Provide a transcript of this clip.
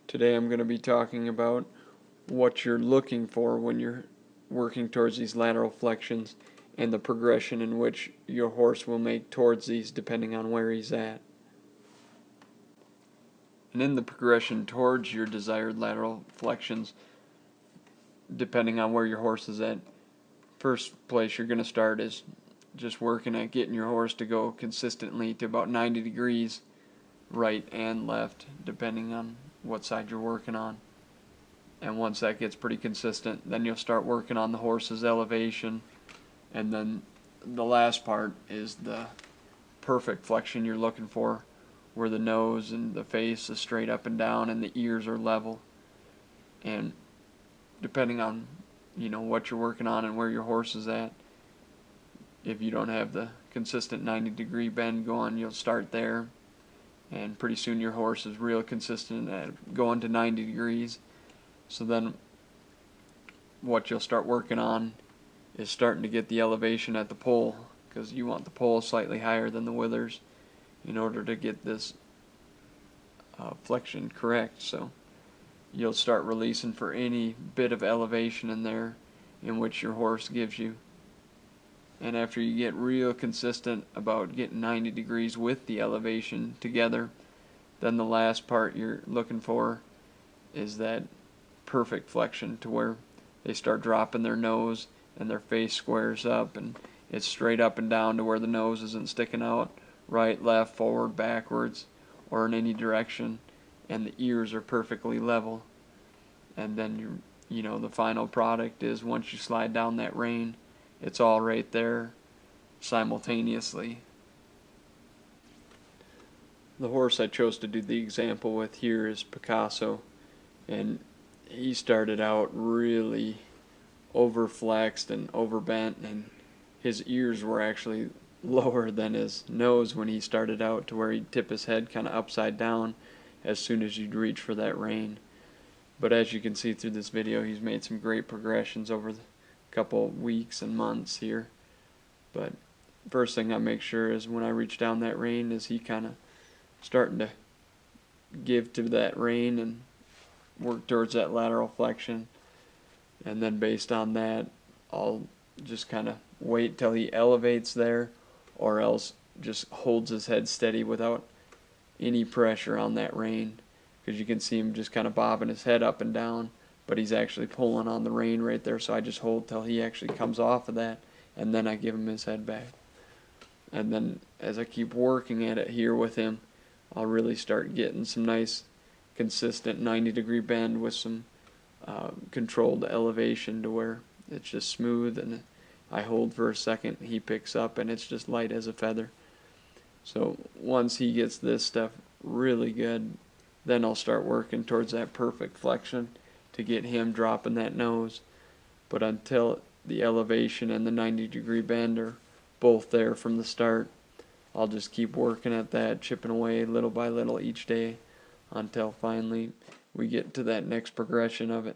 Today I'm going to be talking about what you're looking for when you're working towards these lateral flexions and the progression in which your horse will make towards these depending on where he's at. And in the progression towards your desired lateral flexions, depending on where your horse is at, first place you're going to start is just working at getting your horse to go consistently to about 90 degrees right and left, depending on what side you're working on. And once that gets pretty consistent, then you'll start working on the horse's elevation, and then the last part is the perfect flexion you're looking for, where the nose and the face is straight up and down and the ears are level. And depending on what you're working on and where your horse is at, if you don't have the consistent 90-degree bend going, you'll start there, and pretty soon your horse is real consistent at going to 90 degrees. So then what you'll start working on is starting to get the elevation at the pole, because you want the pole slightly higher than the withers in order to get this flexion correct. So you'll start releasing for any bit of elevation in there in which your horse gives you. And after you get real consistent about getting 90 degrees with the elevation together, then the last part you're looking for is that perfect flexion, to where they start dropping their nose and their face squares up and it's straight up and down, to where the nose isn't sticking out right, left, forward, backwards, or in any direction, and the ears are perfectly level. And then the final product is, once you slide down that rein, it's all right there simultaneously. The horse I chose to do the example with here is Picasso, and he started out really overflexed and overbent, and his ears were actually lower than his nose when he started out, to where he'd tip his head kind of upside down as soon as you'd reach for that rein. But as you can see through this video, he's made some great progressions over the couple weeks and months here. But first thing I make sure is, when I reach down that rein, is he kind of starting to give to that rein and work towards that lateral flexion. And then based on that, I'll just kind of wait till he elevates there, or else just holds his head steady without any pressure on that rein, because you can see him just kind of bobbing his head up and down, but he's actually pulling on the rein right there. So I just hold till he actually comes off of that, and then I give him his head back. And then as I keep working at it here with him, I'll really start getting some nice consistent 90-degree bend with some controlled elevation, to where it's just smooth, and I hold for a second, he picks up, and it's just light as a feather. So once he gets this stuff really good, then I'll start working towards that perfect flexion to get him dropping that nose. But until the elevation and the 90-degree bend are both there from the start, I'll just keep working at that, chipping away little by little each day, until finally we get to that next progression of it.